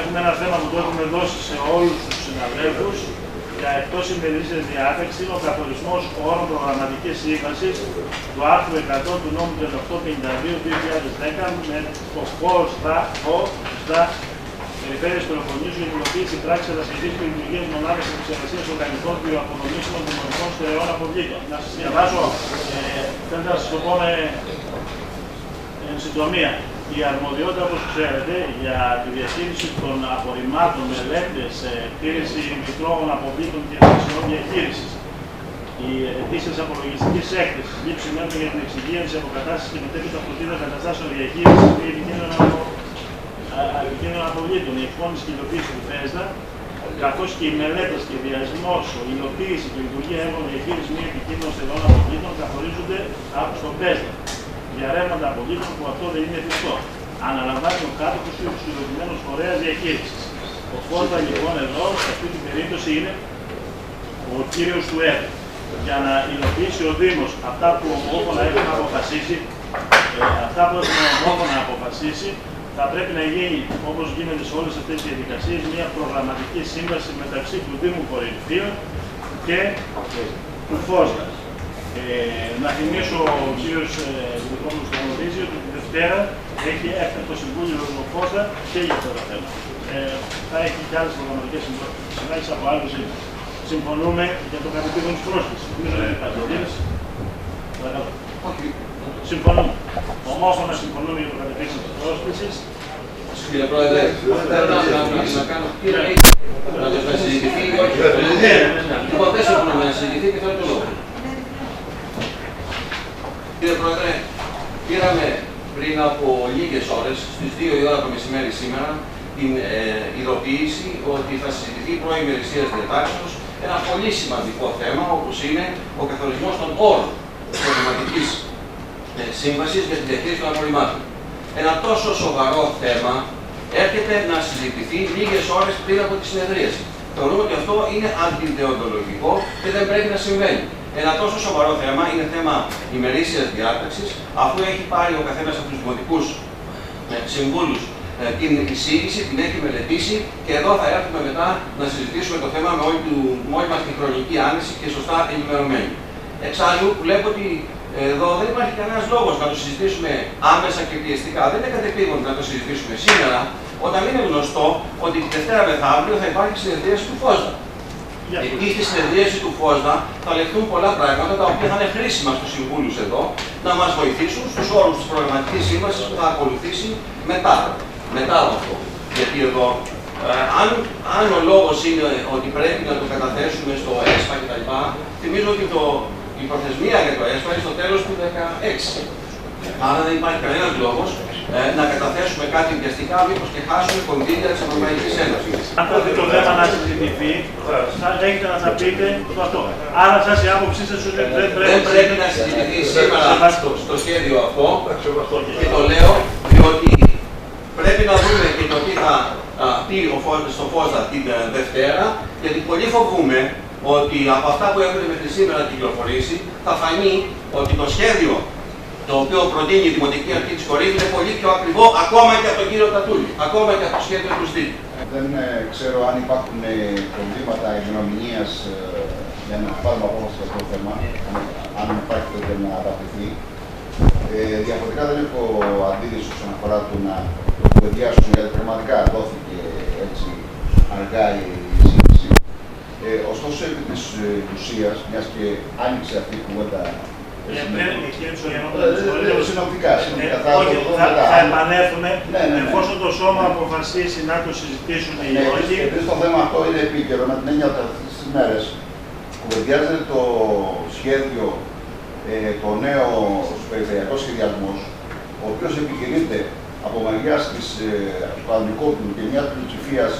Έχουμε ένα θέμα που το έχουμε δώσει σε όλους τους συναδέλφους για εκτός ημερήσιας διάταξης ο καθορισμός όρων προγραμματικής σύμβασης του άρθρου 100 του νόμου 3852-2010 με το ΦΟΣΔΑ Περιφέρειες Πελοποννήσου για την υλοποίηση πράξη κατασκευής και λειτουργίας μονάδας επεξεργασίας οργανικών βιοαποδομήσιμων δημοτικών στερεών αποβλήτων. Να σας διαβάσω, θέλω να σας το πω εν συντομία. Η αρμοδιότητα, όπως ξέρετε, για τη διαχείριση των απορριμμάτων, μελέτες, εκτήρηση μικρών αποβλήτων και δραστηριών διαχείρισης, η ετήσιας απολογιστικής έκθεσης, λήψη μέτρων για την εξυγίανση, αποκατάσταση και μετέπειτα φροντίδα καταστάσεων διαχείρισης και επικίνδυνων αποβλήτων, η εκπόνηση και υλοποίηση του ΦΕΣΔΑ, καθώς και οι μελέτες, σχεδιασμός, υλοποίηση και λειτουργία έργων διαχείρισης μη επικίνδυνων στερεών αποβλήτων καθορίζονται από τον ΦΕΣΔΑ. Για ρεύματα αποβλήτων που αυτό δεν είναι εφικτό. Αναλαμβάνει ο κάτοχος ή ο εξουσιοδοτημένος φορέας διαχείρισης. Ο ΦΟΣΔΑ λοιπόν εδώ, σε αυτή την περίπτωση, είναι ο κύριος του έργου. Για να υλοποιήσει ο Δήμος αυτά που ομόφωνα έχουμε αποφασίσει, θα πρέπει να γίνει, όπως γίνεται σε όλες αυτές τις διαδικασίες, μια προγραμματική σύμβαση μεταξύ του Δήμου Κορινθίων και του ΦΟΣΔΑ. Να θυμίσω ο κύριος Δημητρόπουλος το γνωρίζει ότι τη Δευτέρα έχει έκτακτο συμβούλιο του ΦΟΣΔΑ και για αυτό το θέμα. Θα έχει και άλλες προγραμματικές συμβάσεις από άλλους. Συμφωνούμε για το κατεπήγον της πρόσκλησης. Νομίζω ότι υπάρχει αντίρρηση. Παρακαλώ. Συμφωνούμε. Ομόφωνα συμφωνούμε για το κατεπήγον της πρόσκλησης. Κύριε Πρόεδρε, θέλω να κάνω να το συζητηθεί. Λοιπόν, δεν συμφωνούμε να συζητηθεί και θέλω το λόγο. Κύριε Πρόεδρε, πήραμε πριν από λίγες ώρες, στις 2 η ώρα το μεσημέρι σήμερα, την ειδοποίηση ότι θα συζητηθεί προημερησίας διατάξεως ένα πολύ σημαντικό θέμα, όπως είναι ο καθορισμός των όρων της προγραμματικής σύμβασης για τη διαχείριση των απορριμμάτων. Ένα τόσο σοβαρό θέμα έρχεται να συζητηθεί λίγες ώρες πριν από τη συνεδρίαση. Θεωρούμε ότι αυτό είναι αντιντεοντολογικό και δεν πρέπει να συμβαίνει. Ένα τόσο σοβαρό θέμα είναι θέμα ημερήσιας διάταξης, αφού έχει πάρει ο καθένας από τους δημοτικούς συμβούλους την εισήγηση, την έχει μελετήσει και εδώ θα έρθουμε μετά να συζητήσουμε το θέμα με όλη μας την χρονική άνεση και σωστά ενημερωμένη. Εξάλλου, βλέπω ότι εδώ δεν υπάρχει κανένας λόγος να το συζητήσουμε άμεσα και πιεστικά. Δεν είναι κατεπήγον να το συζητήσουμε σήμερα, όταν είναι γνωστό ότι τη Δευτέρα μεθαύριο θα υπάρχει συνεδρίαση του ΦΟΣΔΑ. Εκεί στη συνεδρίαση του ΦΟΣΔΑ θα λεχθούν πολλά πράγματα τα οποία θα είναι χρήσιμα στους συμβούλους εδώ να μας βοηθήσουν στους όρους της προγραμματικής σύμβασης που θα ακολουθήσει μετά από αυτό. Γιατί εδώ, αν ο λόγος είναι ότι πρέπει να το καταθέσουμε στο ΕΣΠΑ κτλ., θυμίζω ότι η προθεσμία για το ΕΣΠΑ είναι στο τέλος του 2016. Άρα δεν υπάρχει κανένας λόγος να καταθέσουμε κάτι βιαστικά, μήπως και χάσουμε κονδύλια της Ευρωπαϊκής Ένωσης. Αν το δείτε το θέμα να συζητηθεί, θα έχετε να τα πείτε αυτό. Άρα σας η άποψή σας ότι δεν πρέπει να συζητηθεί σήμερα στο σχέδιο αυτό και το λέω διότι πρέπει να δούμε και το τι θα πει στο ΦΟΣΔΑ την Δευτέρα, γιατί πολύ φοβούμε ότι από αυτά που έχουν μέχρι σήμερα κυκλοφορήσει θα φανεί ότι το σχέδιο το οποίο προτείνει η Δημοτική Αρχή της Κορίνθου είναι πολύ πιο ακριβό ακόμα και από τον κύριο Τατούλη, ακόμα και από το σχέδιο του ΣΔΙΤ. Δεν ξέρω αν υπάρχουν προβλήματα ημερομηνίας για να πάρουμε απόφαση για αυτό το θέμα, αν υπάρχει τότε να αναπτυχθεί. Διαφορετικά δεν έχω αντίληψη όσον αφορά το να το κουβεντιάσουμε, γιατί πραγματικά δόθηκε έτσι αργά η σύντηση. Ωστόσο, επί της ουσίας, μιας και άνοιξε αυτή η κουβέντα. Συνοπτικά. Θα επανέλθουμε εφόσον το σώμα αποφασίσει να το συζητήσουν οι όλοι. Επίσης το θέμα αυτό είναι επίκαιρο με την έννοια ότι αυτές τις μέρες κουβεντιάζεται το σχέδιο, το νέο περιφερειακό σχεδιασμός, ο οποίος επιχειρείται από μεριάς του Αντικόπουλου και μια πλειοψηφίας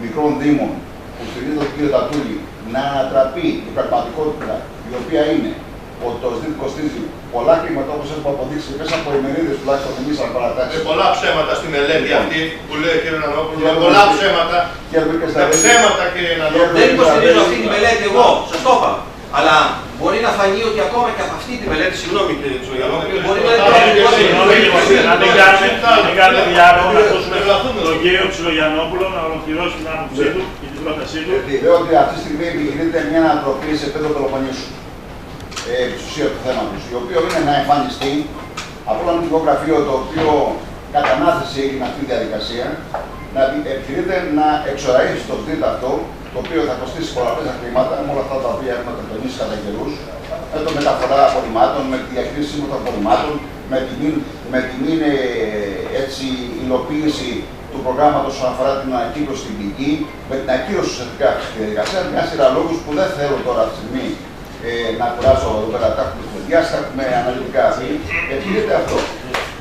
μικρών δήμων που στηρίζει τον κύριο Τατούλη να ανατραπεί η πραγματικότητα, η οποία είναι ότι το ΣΔΙΤ κοστίζει πολλά χρήματα, όπως έχουμε αποδείξει μέσα από ημερίδες τουλάχιστον εμείς αν παρατάξεις. Πολλά ψέματα στη μελέτη αυτή που λέει ο κ. Νανόπουλο. Πολλά ψέματα. Τα ψέματα, κ. Νανόπουλο. Δεν υποστηρίζω αυτή τη μελέτη εγώ, σας το είπα. Αλλά μπορεί να φανεί ότι ακόμα και από αυτή τη μελέτη, συγγνώμη κύριε Ψιλογιαννόπουλε, μπορεί να να μην κάνετε διάλογο, να ακούσουμε τον κύριο Ψιλογιαννόπουλο να ολοκληρώσει την άποψή του και την πρότασή του. Λέω ότι αυτή τη στιγμή επιχειρείται μια ανατροπή σε επίπεδο Πελοποννήσου. Επί της ουσίας του θέματος, το οποίο είναι να εμφανιστεί από ένα νομικό γραφείο το οποίο κατά ανάθεση έγινε αυτή τη διαδικασία, να επιχειρείται να εξοραίσει το κτίριο αυτό, το οποίο θα κοστίσει πολλαπλά χρήματα, με όλα αυτά τα οποία έχουμε τεκτονίσει κατά καιρούς, με το μεταφορά απορριμμάτων, με τη διαχείριση των απορριμμάτων, με την έτσι υλοποίηση του προγράμματος όσον αφορά την ανακύκλωση στην πηγή, με την ακύρωση ουσιαστικά αυτή τη διαδικασία, μια σειρά λόγους που δεν θέλω τώρα αυτή τη στιγμή να κουράσω εδώ πέρα, τα έχουμε παιδιά, τα έχουμε αναλυτικά. Επιχειρείται αυτό.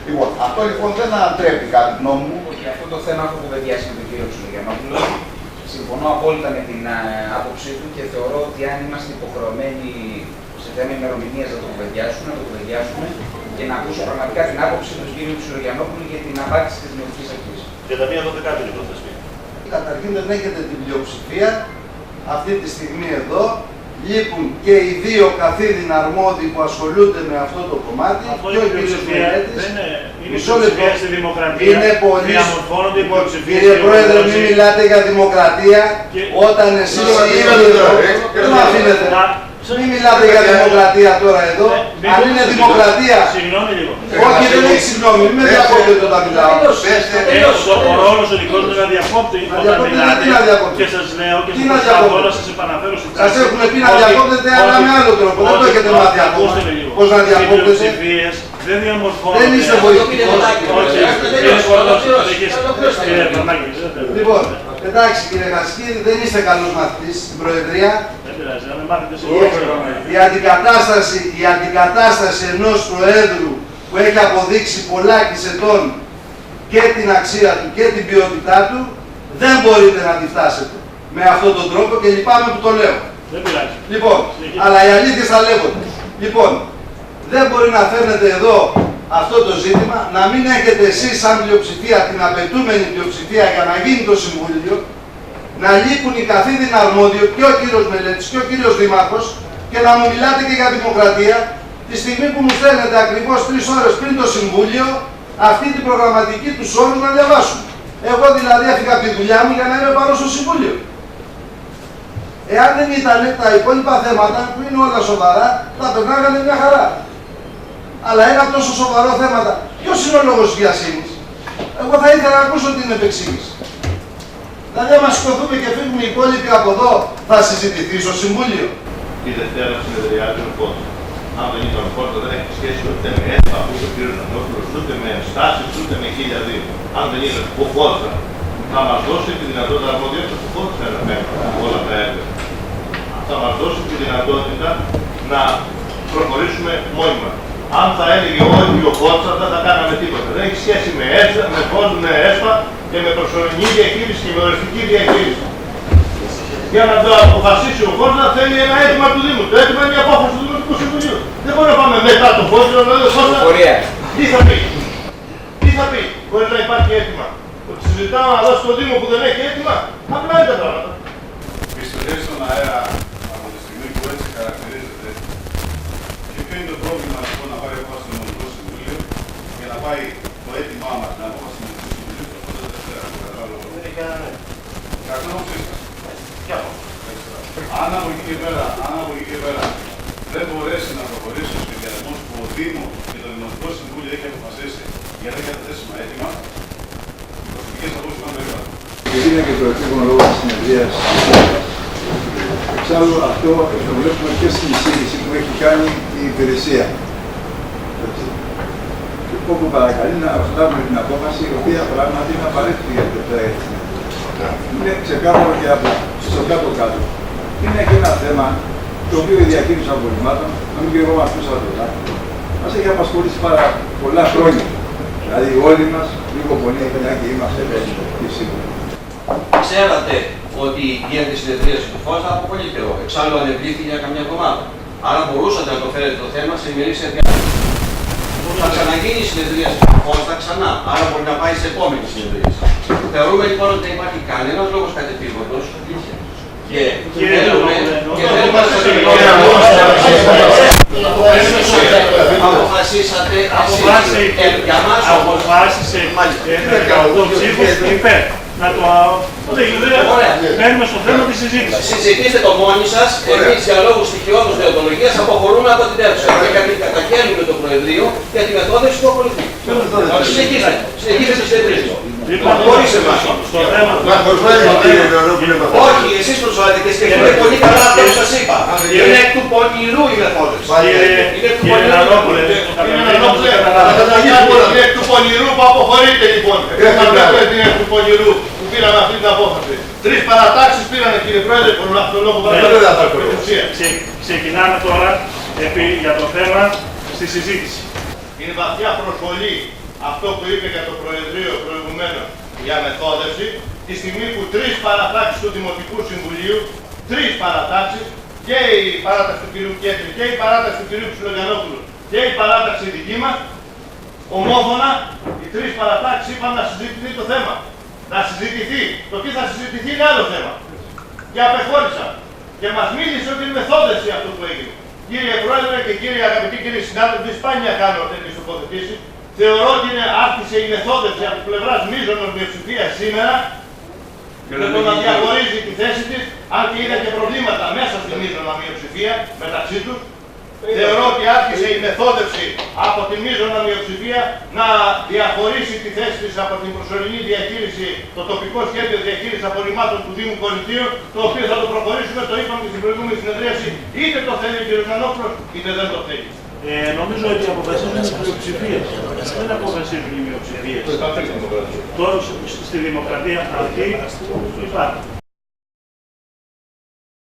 Λοιπόν, αυτό λοιπόν δεν ανατρέπει κάτι γνώμη μου. Και αυτό το θέμα έχω κουβεντιάσει με τον κύριο Ψιλογιαννόπουλο. Συμφωνώ απόλυτα με την άποψή του και θεωρώ ότι αν είμαστε υποχρεωμένοι σε θέμα ημερομηνίας να το κουβεντιάσουμε και να ακούσω πραγματικά την άποψη του κύριου Ψιλογιαννόπουλου για την απάντηση της Δημοτικής Αρχής. Για τα μία 12 η προθεσμία. Καταρχήν δεν έχετε την πλειοψηφία αυτή τη στιγμή εδώ. Λείπουν και οι δύο καθήλυνα αρμόδιοι που ασχολούνται με αυτό το κομμάτι. Αυτό και ο κύριος Μελέτης. Είναι πλειοψηφία στη δημοκρατία. Είναι πολύ. Διαμορφώνονται οι πλειοψηφίες. Κύριε Πρόεδρε, μην μιλάτε για δημοκρατία όταν εσείς δεν με αφήνετε. Μην μιλάτε για δημοκρατία τώρα εδώ. Αν είναι δημοκρατία. Συγγνώμη λίγο. Όχι, δεν έχει συγγνώμη. Μην με διακόπτετε όταν μιλάω. Ο ρόλος ο δικός μου να διακόπτει όταν μιλάτε και σας λέω και σας προσπαθώ να σας επαναφέρω στην Σας έχουμε πει να διακόπτετε, αλλά με άλλο τρόπο. Δεν το έχετε μάθει ακόμα. Πώς να διακόπτετε. Δεν διαμορφώνονται. Δεν είστε βοηθητικός. Λοιπόν, εντάξει κύριε Χασκίδη, δεν είστε καλός μαθητής στην Προεδρία. Η αντικατάσταση ενός Προέδρου που έχει αποδείξει πολλάκις ετών και την αξία του και την ποιότητά του, δεν μπορείτε να τη φτάσετε με αυτόν τον τρόπο και λυπάμαι που το λέω. Λοιπόν, αλλά οι αλήθειες θα λέγονται. Λοιπόν, δεν μπορεί να φέρνετε εδώ αυτό το ζήτημα, να μην έχετε εσείς σαν πλειοψηφία την απαιτούμενη πλειοψηφία για να γίνει το Συμβούλιο, να λείπουν οι καθήλυνα αρμόδιοι και ο κύριος Μελέτης και ο κύριος Δήμαρχος και να μου μιλάτε και για δημοκρατία τη στιγμή που μου στέλνετε ακριβώς 3 ώρες πριν το Συμβούλιο αυτή την προγραμματική τους όρους να διαβάσουμε. Εγώ δηλαδή έφυγα από τη δουλειά μου για να είμαι παρόν στο Συμβούλιο. Εάν δεν ήταν τα υπόλοιπα θέματα που είναι όλα σοβαρά, θα περνάγανε μια χαρά. Αλλά ένα τόσο σοβαρό θέματα, ποιος είναι ο λόγος της βιασύνης? Εγώ θα ήθελα να ακούσω την επεξήγηση. Δηλαδή, άμα σηκωθούμε και φύγουμε οι υπόλοιποι από εδώ, θα συζητηθεί στο Συμβούλιο. Τη Δευτέρα συνεδριάζει ο Φώτος. Αν δεν ήταν Φώτος, δεν έχει σχέση ούτε με ΕΣΠΑ, ούτε ο κ. Νανόπουλος, ούτε με στάσεις, ούτε με 1002. Αν δεν είναι ο Φώτος, θα μας δώσει τη δυνατότητα να αποδιέψει ο Φώτος να παίρνει όλα τα έργα. Θα μας δώσει τη δυνατότητα να προχωρήσουμε μόνιμα. Αν θα έλεγε ότι ο Φώτος, δεν θα κάναμε τίποτα. Δεν έχει σχέση με ΕΣΠΑ, με Φώτος, με ΕΣΠΑ και με προσωρινή διαχείριση και με οριστική διαχείριση. Για να το αποφασίσει ο Φώτος, θέλει ένα αίτημα του Δήμου. Το αίτημα είναι η απόφαση του Δημοτικού Συμβουλίου. Δεν μπορεί να πάμε μετά το Φώτος, να λέει ο Φώτος. Τι θα πει? Τι θα πει, χωρίς να υπάρχει αίτημα? Ότι συζητάμε να δώσει στο Δήμο που δεν έχει αίτημα. Απλά είναι τα πράγματα. Επιστολές στον αέρα από τη στιγμή που έτσι χαρακτηρίζεται. Και ποιο είναι το πρόβλημα λοιπόν να πάει απόφαση στο Δημοτικό Συμβούλιο για να πάει το αίτημά μας να απόφαση στο Δημοτικό Συμβούλιο το πρώτο Δευτέρα. Δεν έχει κανένα. Κατά την άποψή σας. Ποια άποψη? Αν από εκεί και πέρα δεν μπορέσει να προχωρήσει ο σχεδιασμός που ο Δήμος και το Δημοτικό Συμβούλιο έχει αποφασίσει για να καταθέσουμε αίτημα, οι προσωπικές απόψεις πάνε γρήγορα. Γιατί είναι και το επίγον λόγο της συνεδρίας. Εξάλλου αυτό το βλέπουμε και στην εισήγηση που έχει κάνει η υπηρεσία. Και όπου παρακαλεί να λάβουμε την απόφαση, η οποία πράγματι είναι απαραίτητη για την Δευτέρα. Είναι ξεκάθαρο και από στο κάτω-κάτω. Είναι και ένα θέμα το οποίο η διαχείριση απορριμμάτων, να μην και εγώ μας πούσα τώρα, μας έχει απασχολήσει πάρα πολλά χρόνια. Δηλαδή όλοι μας, λίγο πολύ, μια και είμαστε ευαίσθητοι σίγουρα. Ξέρατε ότι γίνεται συνεδρίαση του ΦΟΣ από πολύ καιρό. Εξάλλου ανεβλήθηκε για καμιά εβδομάδα. Άρα μπορούσατε να το φέρετε το θέμα σε ημερήσια διάταξη. Θα ξαναγίνει η συνεδρίαση του ΦΟΣ ξανά. Άρα μπορεί να πάει σε επόμενη συνεδρίαση. Θεωρούμε λοιπόν ότι δεν υπάρχει κανένας λόγος κατεπήγοντος Και θέλουμε να σας αποφασίσατε για μας αποφάσισε το ψήφο υπέρ. Να το παίρνουμε στο θέμα της συζήτησης. Συζητήστε το μόνοι σας. Εμείς για λόγους στοιχειώδους δεοντολογίας αποχωρούμε από την αίθουσα και καταγγέλνουμε το Προεδρείο για τη μεθόδευση του ακολουθού. Συνεχίστε τη συνεδρίαση. Λοιπόν, χωρίς εμάς. Στο θέμα όχι, εσείς προσβάλλετε και σκεφτείτε πολύ καλά αυτό που σας είπα. Είναι εκ του πονηρού η μεθόδευση. Είναι εκ του πονηρού. Είναι εκ του πονηρού που αποχωρείτε λοιπόν. Δεν είναι εκ του πονηρού που πήραμε αυτή την απόφαση. 3 παρατάξεις πήρανε κύριε Πρόεδρε, που είναι αυτό το λόγο Ξεκινάμε τώρα για το θέμα στη συζήτηση. Είναι βαθιά προσβολή αυτό που είπε για το Προεδρείο προηγουμένως για μεθόδευση, τη στιγμή που 3 παρατάξεις του Δημοτικού Συμβουλίου, 3 παρατάξεις, και η παράταξη του κ. Κέτρη και η παράταξη του κ. Ψιλογιαννόπουλου και η παράταξη δική μας, ομόφωνα οι 3 παρατάξεις είπαν να συζητηθεί το θέμα. Να συζητηθεί. Το τι θα συζητηθεί είναι άλλο θέμα. Και απεχώρησαν. Και μας μίλησε ότι είναι μεθόδευση αυτό που έγινε. Κύριε Πρόεδρε και κύριοι αγαπητοί κύριοι συνάδελφοι, σπάνια κάνω τέτοιες τοποθετήσεις. Θεωρώ ότι είναι άσκησε η μεθόδευση από την πλευρά μείζωνος μειοψηφίας σήμερα με το να διαχωρίζει τη θέση της, αν και είδα και προβλήματα μέσα στη μείζωνα μειοψηφία μεταξύ τους. Θεωρώ ότι άρχισε η μεθόδευση από τη μείζωνα μειοψηφία να διαχωρίσει τη θέση της από την προσωρινή διαχείριση, το τοπικό σχέδιο διαχείρισης απορριμμάτων του Δήμου Κορινθίου, το οποίο θα το προχωρήσουμε, το είπαμε και στην προηγούμενη συνεδρίαση, είτε το θέλει ο κ. Γιαννόπουλος, είτε δεν το θέλει. Νομίζω ότι αποφασίζουν οι πλειοψηφίες. Δεν αποφασίζουν οι μειοψηφίες. Στη δημοκρατία αυτή υπάρχει.